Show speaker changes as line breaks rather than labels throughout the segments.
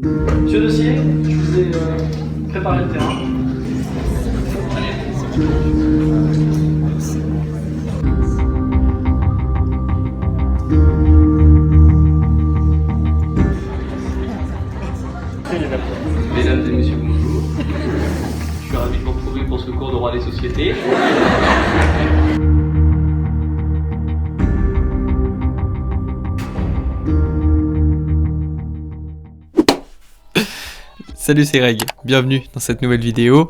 Monsieur Dossier, je vous ai préparé le terrain.
Mesdames et messieurs, bonjour. Je suis ravi de vous retrouver pour ce cours de droit des sociétés.
Salut, c'est Greg, bienvenue dans cette nouvelle vidéo.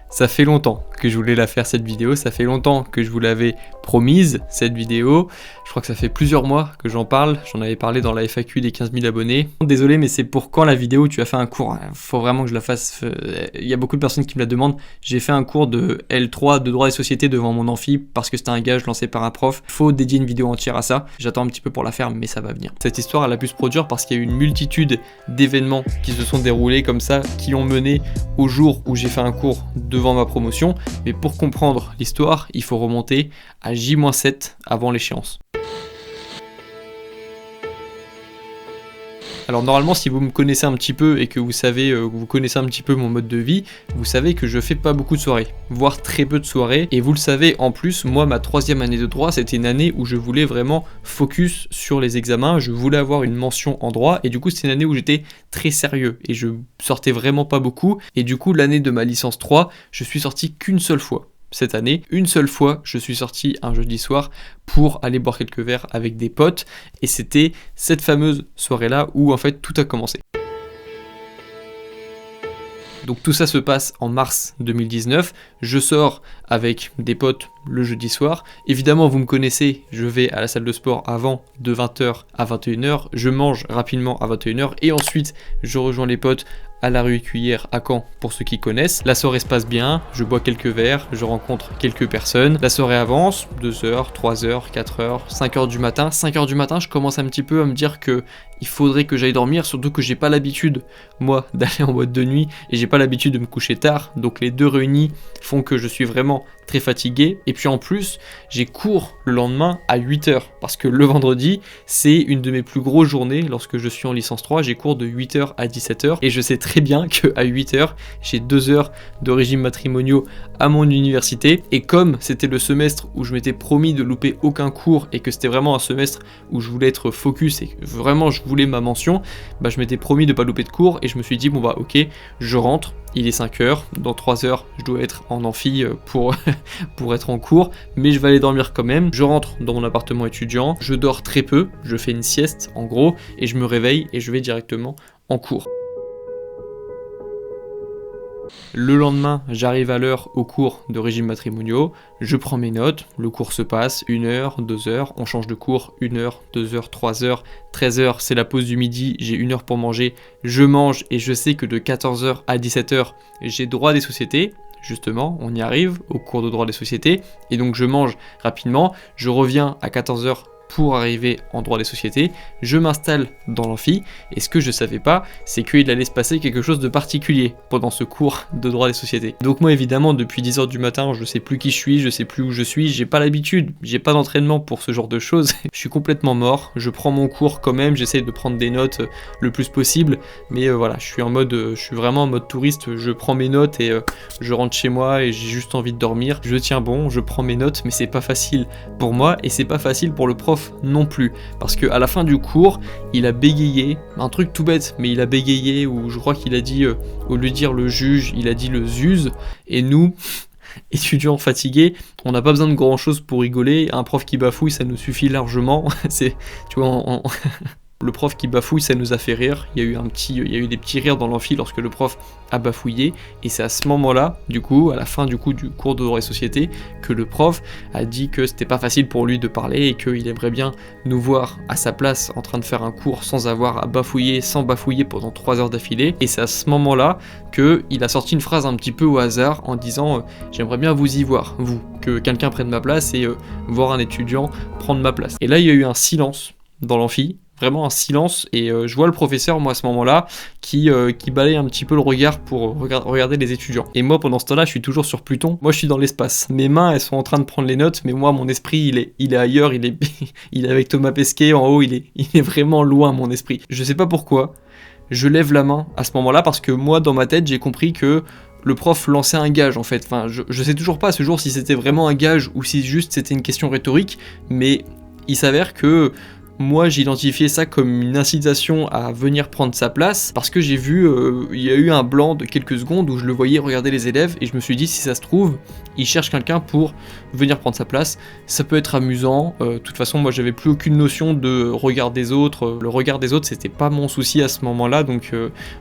Ça fait longtemps que je voulais la faire cette vidéo, ça fait longtemps que je vous l'avais promise cette vidéo. Je crois que ça fait plusieurs mois que j'en parle, j'en avais parlé dans la FAQ des 15 000 abonnés. Désolé, mais c'est pour quand la vidéo où tu as fait un cours, faut vraiment que je la fasse. Il y a beaucoup de personnes qui me la demandent. J'ai fait un cours de L3 de droit des sociétés devant mon amphi parce que c'était un gage lancé par un prof. Faut dédier une vidéo entière à ça. J'attends un petit peu pour la faire, mais ça va venir. Cette histoire, elle a pu se produire parce qu'il y a eu une multitude d'événements qui se sont déroulés comme ça, qui ont mené au jour où j'ai fait un cours devant ma promotion. Mais pour comprendre l'histoire, il faut remonter à J-7 avant l'échéance. Alors normalement, si vous me connaissez un petit peu et que vous savez, vous connaissez un petit peu mon mode de vie, vous savez que je fais pas beaucoup de soirées, voire très peu de soirées. Et vous le savez, en plus, moi, ma 3e année de droit, c'était une année où je voulais vraiment focus sur les examens. Je voulais avoir une mention en droit et du coup, c'était une année où j'étais très sérieux et je sortais vraiment pas beaucoup. Et du coup, l'année de ma licence 3, je suis sorti qu'une seule fois. Cette année, une seule fois, je suis sorti un jeudi soir pour aller boire quelques verres avec des potes et c'était cette fameuse soirée-là où en fait tout a commencé. Donc tout ça se passe en mars 2019, je sors avec des potes le jeudi soir, évidemment vous me connaissez, je vais à la salle de sport avant de 20h à 21h, je mange rapidement à 21h et ensuite je rejoins les potes à la rue Cuillère à Caen pour ceux qui connaissent. La soirée se passe bien, je bois quelques verres, je rencontre quelques personnes, la soirée avance, 2h, 3h, 4h, 5h du matin. 5h du matin, je commence un petit peu à me dire que il faudrait que j'aille dormir, surtout que j'ai pas l'habitude, moi, d'aller en boîte de nuit et j'ai pas l'habitude de me coucher tard, donc les deux réunis font que je suis vraiment très fatigué. Et puis en plus, j'ai cours le lendemain à 8h parce que le vendredi, c'est une de mes plus grosses journées lorsque je suis en licence 3, j'ai cours de 8h à 17h et je sais très bien qu'à 8h, j'ai 2 heures de régime matrimoniaux à mon université et comme c'était le semestre où je m'étais promis de louper aucun cours et que c'était vraiment un semestre où je voulais être focus et que vraiment je voulais ma mention, bah je m'étais promis de pas louper de cours et je me suis dit bon bah ok, je rentre, il est 5h, dans 3 heures je dois être en amphi pour être en cours, mais je vais aller dormir quand même. Je rentre dans mon appartement étudiant, je dors très peu, je fais une sieste en gros et je me réveille et je vais directement en cours. Le lendemain, j'arrive à l'heure au cours de régime matrimoniaux, je prends mes notes, le cours se passe, 1h, 2h, on change de cours, 1h, 2h, 3h, 13h, c'est la pause du midi, j'ai 1 heure pour manger, je mange et je sais que de 14h à 17h, j'ai droit des sociétés. Justement, on y arrive au cours de droit des sociétés, et donc je mange rapidement, je reviens à 14h pour arriver en droit des sociétés, je m'installe dans l'amphi, et ce que je savais pas, c'est qu'il allait se passer quelque chose de particulier pendant ce cours de droit des sociétés. Donc moi évidemment, depuis 10h du matin, je sais plus qui je suis, je sais plus où je suis, j'ai pas l'habitude, j'ai pas d'entraînement pour ce genre de choses, je suis complètement mort, je prends mon cours quand même, j'essaie de prendre des notes le plus possible, mais voilà, je suis vraiment en mode touriste, je prends mes notes et je rentre chez moi et j'ai juste envie de dormir, je tiens bon, je prends mes notes, mais c'est pas facile pour moi et c'est pas facile pour le prof non plus, parce que à la fin du cours, il a bégayé, un truc tout bête, mais il a bégayé, ou je crois qu'il a dit, au lieu de dire le juge, il a dit le zuz, et nous, étudiants fatigués, on n'a pas besoin de grand chose pour rigoler, un prof qui bafouille, ça nous suffit largement, c'est, tu vois, le prof qui bafouille, ça nous a fait rire. Il y a eu des petits rires dans l'amphi lorsque le prof a bafouillé. Et c'est à ce moment-là, du coup, à la fin du cours de droit et société, que le prof a dit que c'était pas facile pour lui de parler et qu'il aimerait bien nous voir à sa place en train de faire un cours sans avoir à bafouiller, sans bafouiller pendant 3 heures d'affilée. Et c'est à ce moment-là qu'il a sorti une phrase un petit peu au hasard en disant j'aimerais bien vous y voir, vous, que quelqu'un prenne ma place et voir un étudiant prendre ma place. Et là, il y a eu un silence dans l'amphi. Vraiment un silence et je vois le professeur moi à ce moment-là qui balaye un petit peu le regard pour regarder les étudiants. Et moi pendant ce temps-là je suis toujours sur Pluton, moi je suis dans l'espace. Mes mains elles sont en train de prendre les notes mais moi mon esprit il est ailleurs, il est avec Thomas Pesquet en haut, il est vraiment loin mon esprit. Je sais pas pourquoi, je lève la main à ce moment-là parce que moi, dans ma tête, j'ai compris que le prof lançait un gage en fait. Enfin, je sais toujours pas à ce jour si c'était vraiment un gage ou si juste c'était une question rhétorique, mais il s'avère que moi j'identifiais ça comme une incitation à venir prendre sa place parce que j'ai vu, il y a eu un blanc de quelques secondes où je le voyais regarder les élèves et je me suis dit si ça se trouve, il cherche quelqu'un pour venir prendre sa place. Ça peut être amusant, de toute façon moi j'avais plus aucune notion de regard des autres, le regard des autres c'était pas mon souci à ce moment-là, donc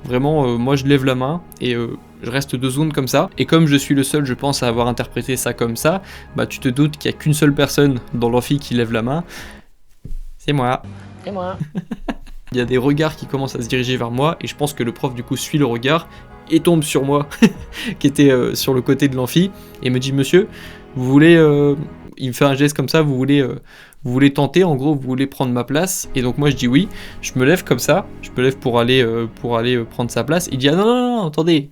vraiment moi je lève la main et je reste 2 secondes comme ça, et comme je suis le seul je pense à avoir interprété ça comme ça, bah tu te doutes qu'il y a qu'une seule personne dans l'amphi qui lève la main. C'est moi.
Et moi.
Il y a des regards qui commencent à se diriger vers moi et je pense que le prof du coup suit le regard et tombe sur moi qui était sur le côté de l'amphi et me dit monsieur, vous voulez il me fait un geste comme ça, vous voulez tenter, en gros vous voulez prendre ma place, et donc moi je dis oui, je me lève comme ça, je me lève pour aller prendre sa place, il dit ah non, attendez,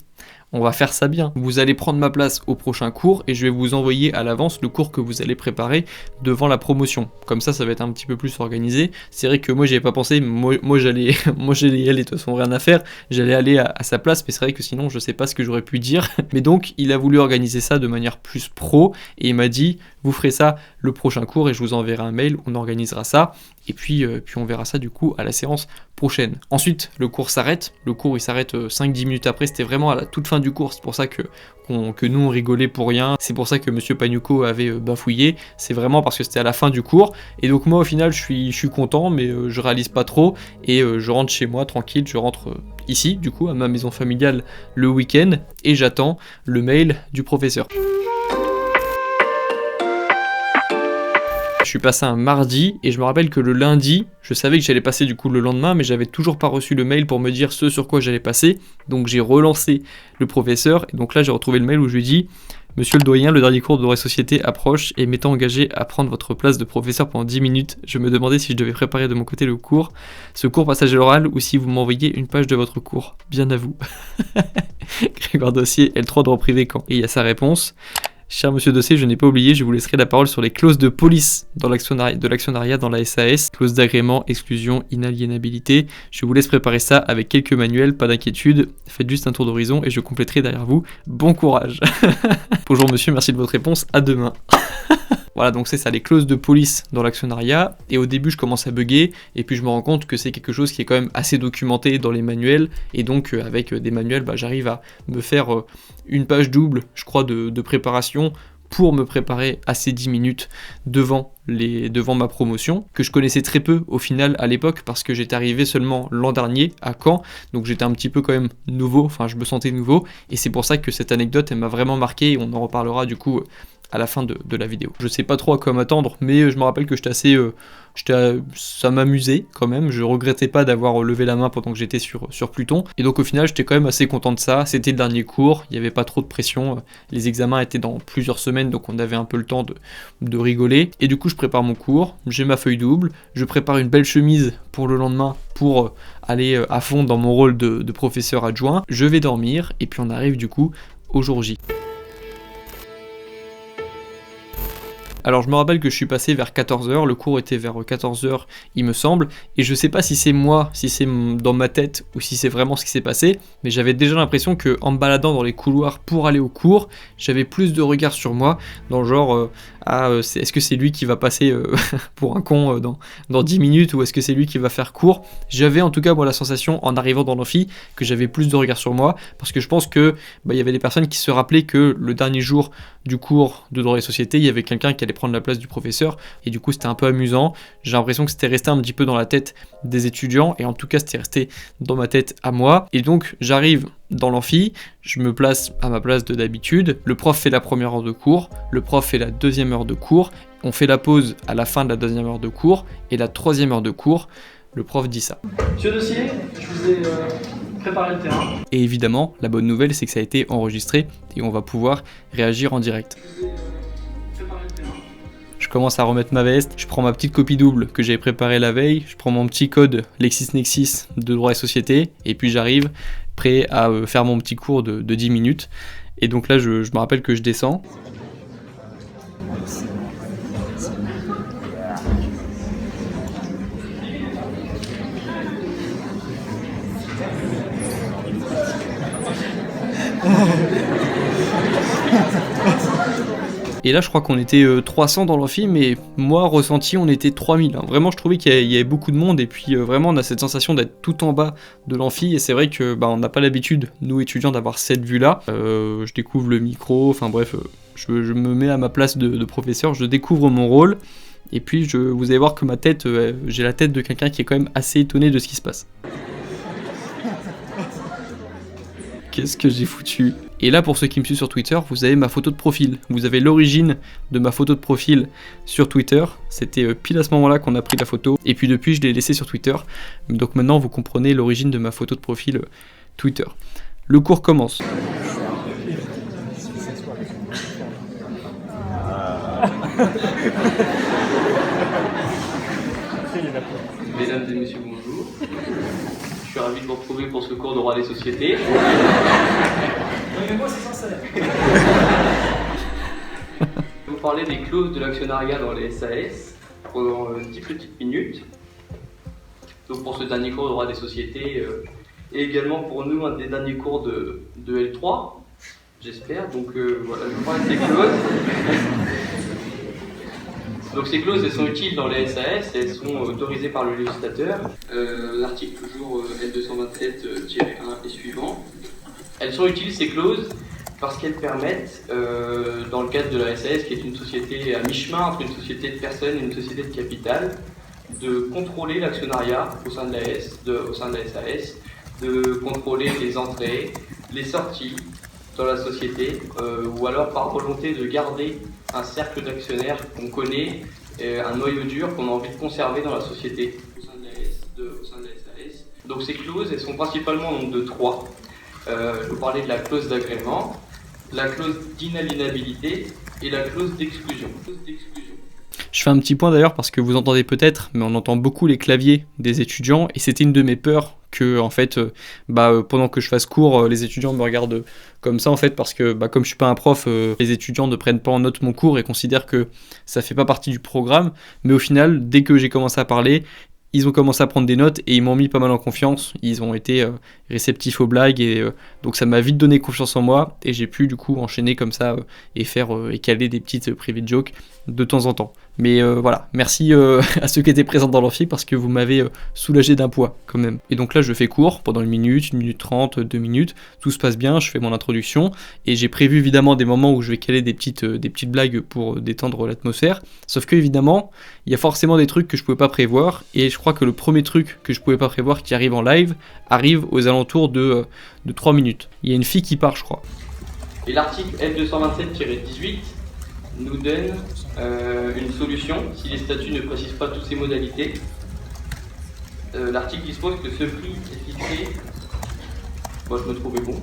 on va faire ça bien. Vous allez prendre ma place au prochain cours et je vais vous envoyer à l'avance le cours que vous allez préparer devant la promotion. Comme ça va être un petit peu plus organisé. C'est vrai que moi j'y avais pas pensé, moi j'allais y aller, de toute façon rien à faire, j'allais aller à sa place, mais c'est vrai que sinon je sais pas ce que j'aurais pu dire. Mais donc il a voulu organiser ça de manière plus pro et il m'a dit vous ferez ça le prochain cours et je vous enverrai un mail, on organisera ça. Et puis on verra ça du coup à la séance prochaine. Ensuite, le cours s'arrête. Le cours il s'arrête 5-10 minutes après. C'était vraiment à la toute fin du cours. C'est pour ça que nous on rigolait pour rien. C'est pour ça que Monsieur Pagnucco avait bafouillé. C'est vraiment parce que c'était à la fin du cours. Et donc moi au final je suis content, mais je réalise pas trop. Et je rentre chez moi tranquille. Je rentre ici du coup à ma maison familiale le week-end. Et j'attends le mail du professeur. Je suis passé un mardi et je me rappelle que le lundi, je savais que j'allais passer du coup le lendemain, mais j'avais toujours pas reçu le mail pour me dire ce sur quoi j'allais passer. Donc j'ai relancé le professeur et donc là j'ai retrouvé le mail où je lui dis Monsieur le doyen, le dernier cours de droit et société approche et m'étant engagé à prendre votre place de professeur pendant 10 minutes, je me demandais si je devais préparer de mon côté le cours, ce cours passage à l'oral ou si vous m'envoyez une page de votre cours. Bien à vous. Grégoire Dossier, L3 droit privé quand. Et il y a sa réponse. Cher monsieur Dossier, je n'ai pas oublié, je vous laisserai la parole sur les clauses de police de l'actionnariat dans la SAS, clauses d'agrément, exclusion, inaliénabilité. Je vous laisse préparer ça avec quelques manuels, pas d'inquiétude, faites juste un tour d'horizon et je compléterai derrière vous. Bon courage. Bonjour monsieur, merci de votre réponse, à demain. Voilà, donc c'est ça, les clauses de police dans l'actionnariat, et au début je commence à bugger, et puis je me rends compte que c'est quelque chose qui est quand même assez documenté dans les manuels, et donc avec des manuels, j'arrive à me faire une page double, je crois, de préparation, pour me préparer à ces 10 minutes devant ma promotion, que je connaissais très peu au final à l'époque, parce que j'étais arrivé seulement l'an dernier à Caen, donc j'étais un petit peu quand même nouveau, enfin je me sentais nouveau, et c'est pour ça que cette anecdote elle m'a vraiment marqué, et on en reparlera du coup à la fin de la vidéo. Je sais pas trop à quoi m'attendre, mais je me rappelle que ça m'amusait quand même, je regrettais pas d'avoir levé la main pendant que j'étais sur Pluton, et donc au final j'étais quand même assez content de ça, c'était le dernier cours, il n'y avait pas trop de pression, les examens étaient dans plusieurs semaines, donc on avait un peu le temps de rigoler, et du coup je prépare mon cours, j'ai ma feuille double, je prépare une belle chemise pour le lendemain, pour aller à fond dans mon rôle de professeur adjoint, je vais dormir, et puis on arrive du coup au jour J. Alors je me rappelle que je suis passé vers 14h, le cours était vers 14h il me semble, et je sais pas si c'est moi, si c'est dans ma tête, ou si c'est vraiment ce qui s'est passé, mais j'avais déjà l'impression que en me baladant dans les couloirs pour aller au cours, j'avais plus de regards sur moi, dans le genre, est-ce que c'est lui qui va passer pour un con dans 10 minutes, ou est-ce que c'est lui qui va faire cours? J'avais en tout cas moi la sensation, en arrivant dans l'amphi, que j'avais plus de regards sur moi, parce que je pense que il y avait des personnes qui se rappelaient que le dernier jour du cours de droit et société, il y avait quelqu'un qui allait prendre la place du professeur, et du coup c'était un peu amusant, j'ai l'impression que c'était resté un petit peu dans la tête des étudiants, et en tout cas c'était resté dans ma tête à moi, et donc j'arrive dans l'amphi, je me place à ma place de d'habitude, le prof fait la première heure de cours, le prof fait la deuxième heure de cours, on fait la pause à la fin de la deuxième heure de cours, et la troisième heure de cours, le prof dit ça.
Monsieur Dossier, je vous ai préparé le terrain.
Et évidemment, la bonne nouvelle c'est que ça a été enregistré, et on va pouvoir réagir en direct. Je commence à remettre ma veste, je prends ma petite copie double que j'avais préparée la veille, je prends mon petit code LexisNexis de droit et société, et puis j'arrive prêt à faire mon petit cours de 10 minutes. Et donc là, je me rappelle que je descends. et là je crois qu'on était 300 dans l'amphi, mais moi ressenti on était 3000, hein. Vraiment je trouvais qu'il y avait beaucoup de monde, et puis vraiment on a cette sensation d'être tout en bas de l'amphi, et c'est vrai que on n'a pas l'habitude, nous étudiants, d'avoir cette vue là. Je découvre le micro, enfin bref, je me mets à ma place de professeur, je découvre mon rôle, et puis vous allez voir que ma tête, j'ai la tête de quelqu'un qui est quand même assez étonné de ce qui se passe. Qu'est-ce que j'ai foutu? Et là, pour ceux qui me suivent sur Twitter, vous avez ma photo de profil. Vous avez l'origine de ma photo de profil sur Twitter. C'était pile à ce moment-là qu'on a pris la photo. Et puis depuis, je l'ai laissée sur Twitter. Donc maintenant, vous comprenez l'origine de ma photo de profil Twitter. Le cours commence.
Mesdames et messieurs, bonjour. Je suis ravi de vous retrouver pour ce cours de droit des sociétés.
Oui, mais moi, c'est sincère.
Je vais vous parler des clauses de l'actionnariat dans les SAS pendant 10 petites minutes. Donc pour ce dernier cours de droit des sociétés, et également pour nous un des derniers cours de L3, j'espère. Donc voilà, je vais parler de ces clauses. Donc ces clauses, elles sont utiles dans les SAS, elles sont autorisées par le législateur. L'article toujours L227-1 et suivant. Elles sont utiles, ces clauses, parce qu'elles permettent, dans le cadre de la SAS, qui est une société à mi-chemin entre une société de personnes et une société de capital, de contrôler l'actionnariat au sein de la SAS, de contrôler les entrées, les sorties dans la société, ou alors par volonté de garder un cercle d'actionnaires qu'on connaît, un noyau dur qu'on a envie de conserver dans la société au sein de la SAS. Donc ces clauses, elles sont principalement au nombre de 3. Je vais vous parler de la clause d'agrément, la clause d'inaliénabilité et la clause d'exclusion.
Je fais un petit point d'ailleurs parce que vous entendez peut-être, mais on entend beaucoup les claviers des étudiants, et c'était une de mes peurs que en fait, pendant que je fasse cours, les étudiants me regardent comme ça en fait, parce que comme je suis pas un prof, les étudiants ne prennent pas en note mon cours et considèrent que ça fait pas partie du programme. Mais au final, dès que j'ai commencé à parler, ils ont commencé à prendre des notes et ils m'ont mis pas mal en confiance. Ils ont été réceptifs aux blagues, et donc ça m'a vite donné confiance en moi, et j'ai pu du coup enchaîner comme ça et faire et caler des petites private jokes de temps en temps. Mais voilà, merci à ceux qui étaient présents dans l'amphi, parce que vous m'avez soulagé d'un poids quand même. Et donc là je fais cours pendant 1 minute, 1 minute 30, 2 minutes, tout se passe bien, je fais mon introduction, et j'ai prévu évidemment des moments où je vais caler des petites blagues pour détendre l'atmosphère, sauf que évidemment, il y a forcément des trucs que je pouvais pas prévoir, et je crois que le premier truc que je pouvais pas prévoir qui arrive en live, arrive aux alentours de 3 minutes. Il y a une fille qui part, je crois.
Et l'article L227-18 nous donne une solution si les statuts ne précisent pas toutes ces modalités. L'article dispose que ce prix est fixé. Moi, je me trouvais bon.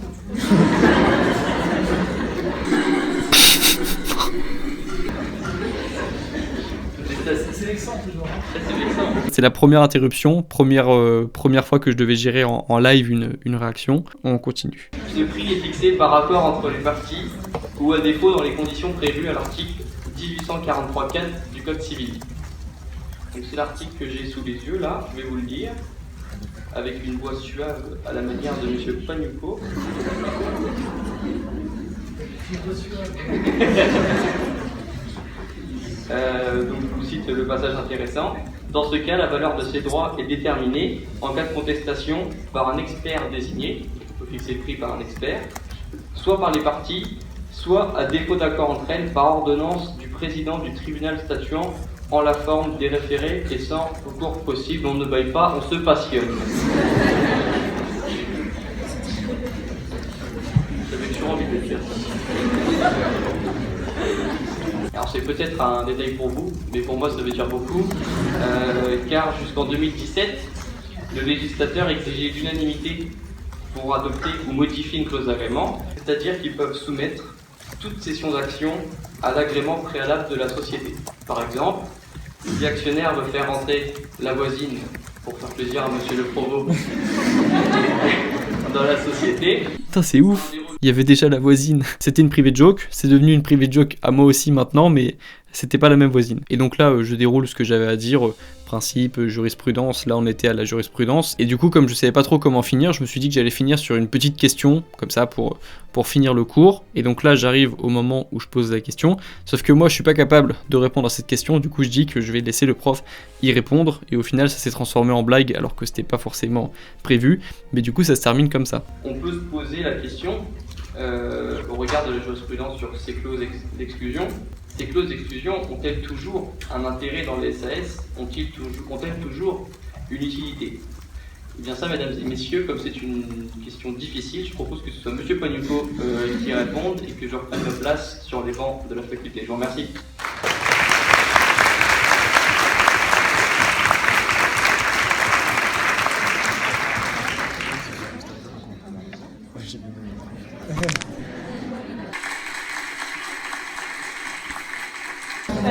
C'est vexant toujours.
C'est la première interruption, première fois que je devais gérer en live une réaction. On continue.
Ce prix est fixé par accord entre les parties, ou à défaut dans les conditions prévues à l'article 1843-4 du Code civil. Donc c'est l'article que j'ai sous les yeux là, je vais vous le lire, avec une voix suave à la manière de M. Panucco. Donc je vous cite le passage intéressant. Dans ce cas, la valeur de ces droits est déterminée en cas de contestation par un expert désigné, il faut fixer le prix par un expert, soit par les parties, soit à défaut d'accord entre elles par ordonnance du président du tribunal statuant en la forme des référés et sans recours possible. On ne baille pas, on se passionne. J'avais toujours envie de le dire. Alors c'est peut-être un détail pour vous, mais pour moi ça veut dire beaucoup, car jusqu'en 2017, le législateur exigeait l'unanimité pour adopter ou modifier une clause d'agrément, c'est-à-dire qu'ils peuvent soumettre toute cession d'actions à l'agrément préalable de la société. Par exemple, si l'actionnaire veut faire rentrer la voisine pour faire plaisir à monsieur le provost dans la société.
Putain, c'est ouf! Il y avait déjà la voisine. C'était une private joke, c'est devenu une private joke à moi aussi maintenant, mais c'était pas la même voisine. Et donc là, je déroule ce que j'avais à dire, principe, jurisprudence, là on était à la jurisprudence. Et du coup, comme je savais pas trop comment finir, je me suis dit que j'allais finir sur une petite question, comme ça, pour finir le cours. Et donc là, j'arrive au moment où je pose la question, sauf que moi, je suis pas capable de répondre à cette question, du coup, je dis que je vais laisser le prof y répondre, et au final, ça s'est transformé en blague, alors que c'était pas forcément prévu, mais du coup, ça se termine comme ça.
On peut se poser la question, au regard de la jurisprudence sur ces clauses d'exclusion, ces clauses d'exclusion ont-elles toujours un intérêt dans les SAS? Ont-elles toujours une utilité? Eh bien ça, mesdames et messieurs, comme c'est une question difficile, je propose que ce soit M. Panucco qui réponde et que je reprenne ma place sur les bancs de la faculté. Je vous remercie.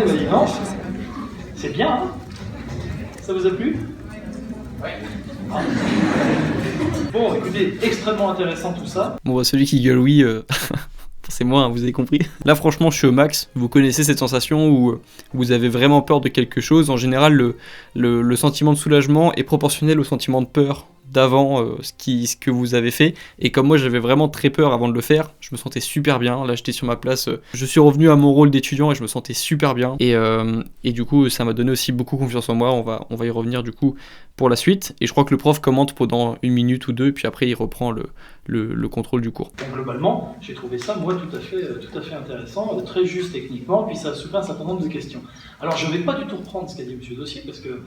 Eh ben dis donc, c'est bien, hein? Ça vous a plu?
Oui.
Ah. Bon, écoutez, extrêmement intéressant tout ça.
Bon, bah, celui qui gueule oui, c'est moi, hein, vous avez compris. Là, franchement, je suis au max. Vous connaissez cette sensation où vous avez vraiment peur de quelque chose. En général, le sentiment de soulagement est proportionnel au sentiment de peur d'avant ce que vous avez fait. Et comme moi, j'avais vraiment très peur avant de le faire, je me sentais super bien. Là, j'étais sur ma place. Je suis revenu à mon rôle d'étudiant et je me sentais super bien. Et du coup, ça m'a donné aussi beaucoup confiance en moi. On va y revenir du coup pour la suite. Et je crois que le prof commente pendant 1 minute ou 2, et puis après, il reprend le contrôle du cours.
Donc, globalement, j'ai trouvé ça, moi, tout à fait intéressant, très juste techniquement, puis ça soulève un certain nombre de questions. Alors, je ne vais pas du tout reprendre ce qu'a dit M. Dossier, parce que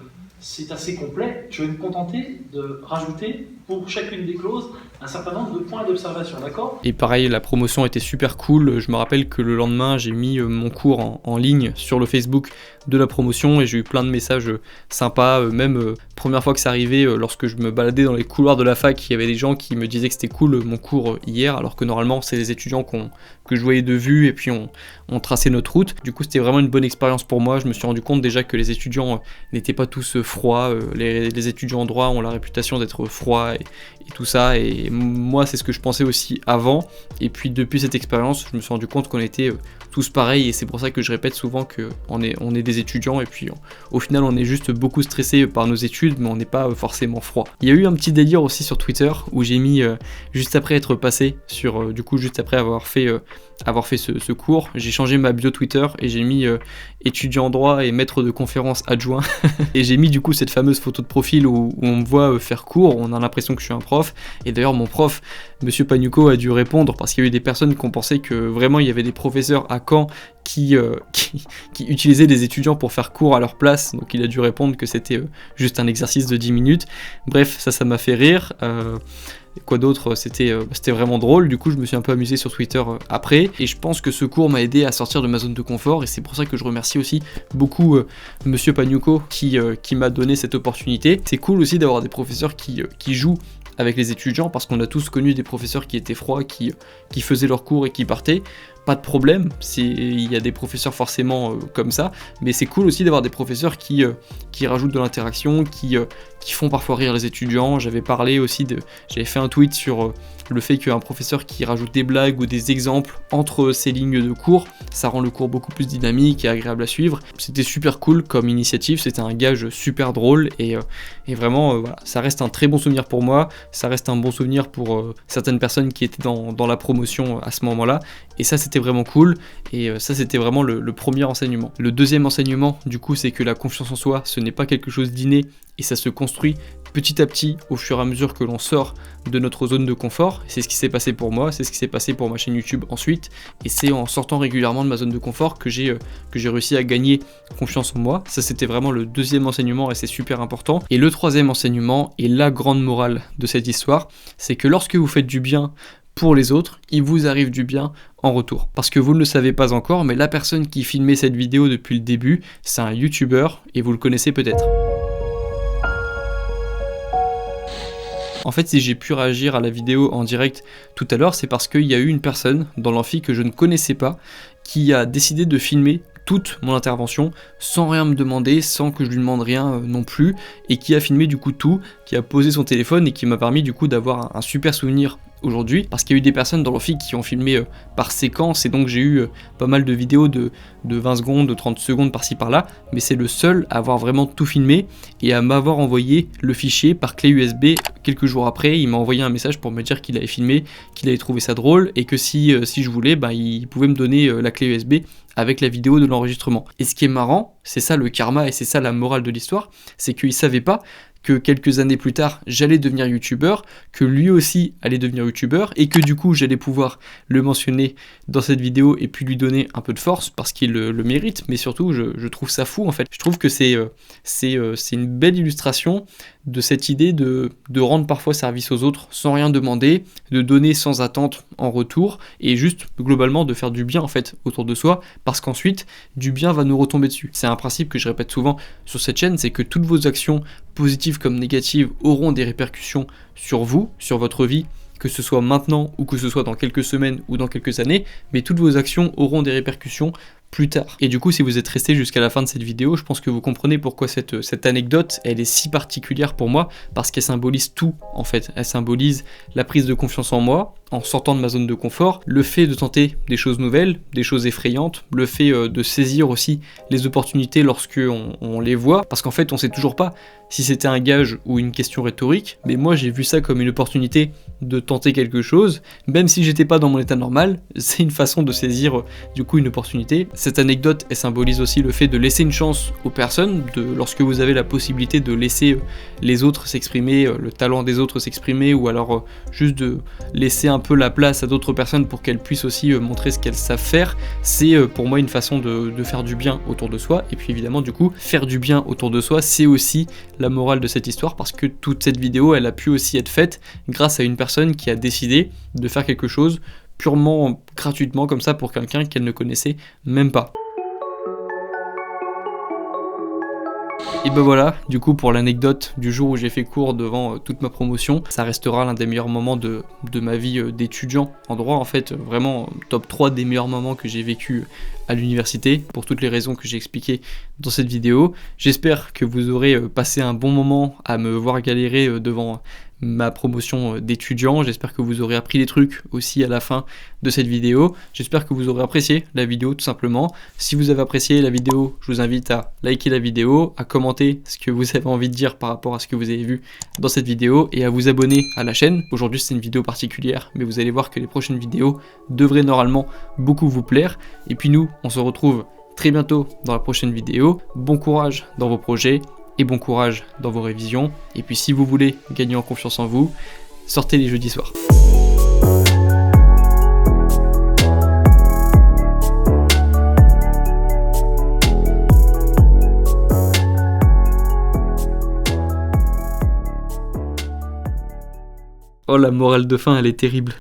c'est assez complet. Je vais me contenter de rajouter, pour chacune des clauses, un certain nombre de points d'observation, d'accord?
Et pareil, la promotion était super cool. Je me rappelle que le lendemain, j'ai mis mon cours en ligne sur le Facebook de la promotion et j'ai eu plein de messages sympas. Même première fois que ça arrivait, lorsque je me baladais dans les couloirs de la fac, il y avait des gens qui me disaient que c'était cool mon cours hier, alors que normalement, c'est les étudiants que je voyais de vue et puis on traçait notre route. Du coup, c'était vraiment une bonne expérience pour moi. Je me suis rendu compte déjà que les étudiants n'étaient pas tous froids. Les étudiants en droit ont la réputation d'être froids et tout ça. Et moi, c'est ce que je pensais aussi avant. Et puis, depuis cette expérience, je me suis rendu compte qu'on était tous pareils. Et c'est pour ça que je répète souvent qu'on est des étudiants. Et puis, au final, on est juste beaucoup stressé par nos études, mais on n'est pas forcément froid. Il y a eu un petit délire aussi sur Twitter où j'ai mis, juste après être passé sur, du coup, juste après avoir fait ce cours, j'ai changé ma bio Twitter et j'ai mis étudiant en droit et maître de conférence adjoint. Et j'ai mis du coup cette fameuse photo de profil où on me voit faire cours, on a l'impression que je suis un prof. Et d'ailleurs mon prof, Monsieur Panucco, a dû répondre parce qu'il y a eu des personnes qui ont pensé que vraiment il y avait des professeurs à Caen qui utilisaient des étudiants pour faire cours à leur place. Donc il a dû répondre que c'était juste un exercice de 10 minutes. Bref, ça m'a fait rire. Quoi d'autre, c'était vraiment drôle. Du coup, je me suis un peu amusé sur Twitter après. Et je pense que ce cours m'a aidé à sortir de ma zone de confort. Et c'est pour ça que je remercie aussi beaucoup Monsieur Panucco qui m'a donné cette opportunité. C'est cool aussi d'avoir des professeurs qui jouent avec les étudiants, parce qu'on a tous connu des professeurs qui étaient froids, qui faisaient leurs cours et qui partaient. Pas de problème, il y a des professeurs forcément comme ça, mais c'est cool aussi d'avoir des professeurs qui rajoutent de l'interaction, qui font parfois rire les étudiants. J'avais fait un tweet sur le fait qu'un professeur qui rajoute des blagues ou des exemples entre ses lignes de cours, ça rend le cours beaucoup plus dynamique et agréable à suivre. C'était super cool comme initiative, c'était un gage super drôle et vraiment voilà, ça reste un très bon souvenir pour moi, ça reste un bon souvenir pour certaines personnes qui étaient dans la promotion à ce moment-là, et ça c'était vraiment cool, et ça c'était vraiment le premier enseignement. Le deuxième enseignement du coup, c'est que la confiance en soi, ce n'est pas quelque chose d'inné et ça se construit petit à petit au fur et à mesure que l'on sort de notre zone de confort. C'est ce qui s'est passé pour moi, c'est ce qui s'est passé pour ma chaîne YouTube ensuite, et c'est en sortant régulièrement de ma zone de confort que j'ai réussi à gagner confiance en moi. Ça c'était vraiment le deuxième enseignement et c'est super important. Et le troisième enseignement et la grande morale de cette histoire, c'est que lorsque vous faites du bien pour les autres, il vous arrive du bien en retour. Parce que vous ne le savez pas encore, mais la personne qui filmait cette vidéo depuis le début, c'est un youtubeur et vous le connaissez peut-être. En fait, si j'ai pu réagir à la vidéo en direct tout à l'heure, c'est parce qu'il y a eu une personne dans l'amphi que je ne connaissais pas qui a décidé de filmer toute mon intervention sans rien me demander, sans que je lui demande rien non plus, et qui a filmé du coup tout, qui a posé son téléphone et qui m'a permis du coup d'avoir un super souvenir aujourd'hui, parce qu'il y a eu des personnes dans l'amphi qui ont filmé par séquence, et donc j'ai eu pas mal de vidéos de 20 secondes, de 30 secondes par-ci par-là, mais c'est le seul à avoir vraiment tout filmé et à m'avoir envoyé le fichier par clé USB. Quelques jours après, il m'a envoyé un message pour me dire qu'il avait filmé, qu'il avait trouvé ça drôle, et que si je voulais, il pouvait me donner la clé USB avec la vidéo de l'enregistrement. Et ce qui est marrant, c'est ça le karma, et c'est ça la morale de l'histoire, c'est qu'il savait pas que quelques années plus tard, j'allais devenir youtubeur, que lui aussi allait devenir youtubeur, et que du coup, j'allais pouvoir le mentionner dans cette vidéo et puis lui donner un peu de force, parce qu'il le mérite, mais surtout, je trouve ça fou, en fait. Je trouve que c'est une belle illustration de cette idée de rendre parfois service aux autres sans rien demander, de donner sans attente en retour, et juste, globalement, de faire du bien, en fait, autour de soi, parce qu'ensuite, du bien va nous retomber dessus. C'est un principe que je répète souvent sur cette chaîne, c'est que toutes vos actions, positives comme négatives, auront des répercussions sur vous, sur votre vie, que ce soit maintenant ou que ce soit dans quelques semaines ou dans quelques années, mais toutes vos actions auront des répercussions plus tard. Et du coup, si vous êtes resté jusqu'à la fin de cette vidéo, je pense que vous comprenez pourquoi cette anecdote, elle est si particulière pour moi, parce qu'elle symbolise tout, en fait. Elle symbolise la prise de confiance en moi, en sortant de ma zone de confort, le fait de tenter des choses nouvelles, des choses effrayantes, le fait de saisir aussi les opportunités lorsque on les voit, parce qu'en fait, on sait toujours pas si c'était un gage ou une question rhétorique, mais moi, j'ai vu ça comme une opportunité de tenter quelque chose, même si j'étais pas dans mon état normal, c'est une façon de saisir, du coup, une opportunité. Cette anecdote, elle symbolise aussi le fait de laisser une chance aux personnes, lorsque vous avez la possibilité de laisser les autres s'exprimer, le talent des autres s'exprimer, ou alors juste de laisser un peu la place à d'autres personnes pour qu'elles puissent aussi montrer ce qu'elles savent faire. C'est pour moi une façon de faire du bien autour de soi, et puis évidemment du coup, faire du bien autour de soi, c'est aussi la morale de cette histoire, parce que toute cette vidéo, elle a pu aussi être faite grâce à une personne qui a décidé de faire quelque chose purement gratuitement comme ça pour quelqu'un qu'elle ne connaissait même pas. Et ben voilà, du coup pour l'anecdote du jour où j'ai fait cours devant toute ma promotion, ça restera l'un des meilleurs moments de ma vie d'étudiant en droit, en fait, vraiment top 3 des meilleurs moments que j'ai vécu à l'université, pour toutes les raisons que j'ai expliquées dans cette vidéo. J'espère que vous aurez passé un bon moment à me voir galérer devant ma promotion d'étudiant. J'espère que vous aurez appris des trucs aussi à la fin de cette vidéo. J'espère que vous aurez apprécié la vidéo tout simplement. Si vous avez apprécié la vidéo, je vous invite à liker la vidéo, à commenter ce que vous avez envie de dire par rapport à ce que vous avez vu dans cette vidéo, et à vous abonner à la chaîne. Aujourd'hui c'est une vidéo particulière, mais vous allez voir que les prochaines vidéos devraient normalement beaucoup vous plaire. Et puis nous, on se retrouve très bientôt dans la prochaine vidéo. Bon courage dans vos projets, et bon courage dans vos révisions. Et puis si vous voulez gagner en confiance en vous, sortez les jeudis soirs. Oh, la morale de fin, elle est terrible.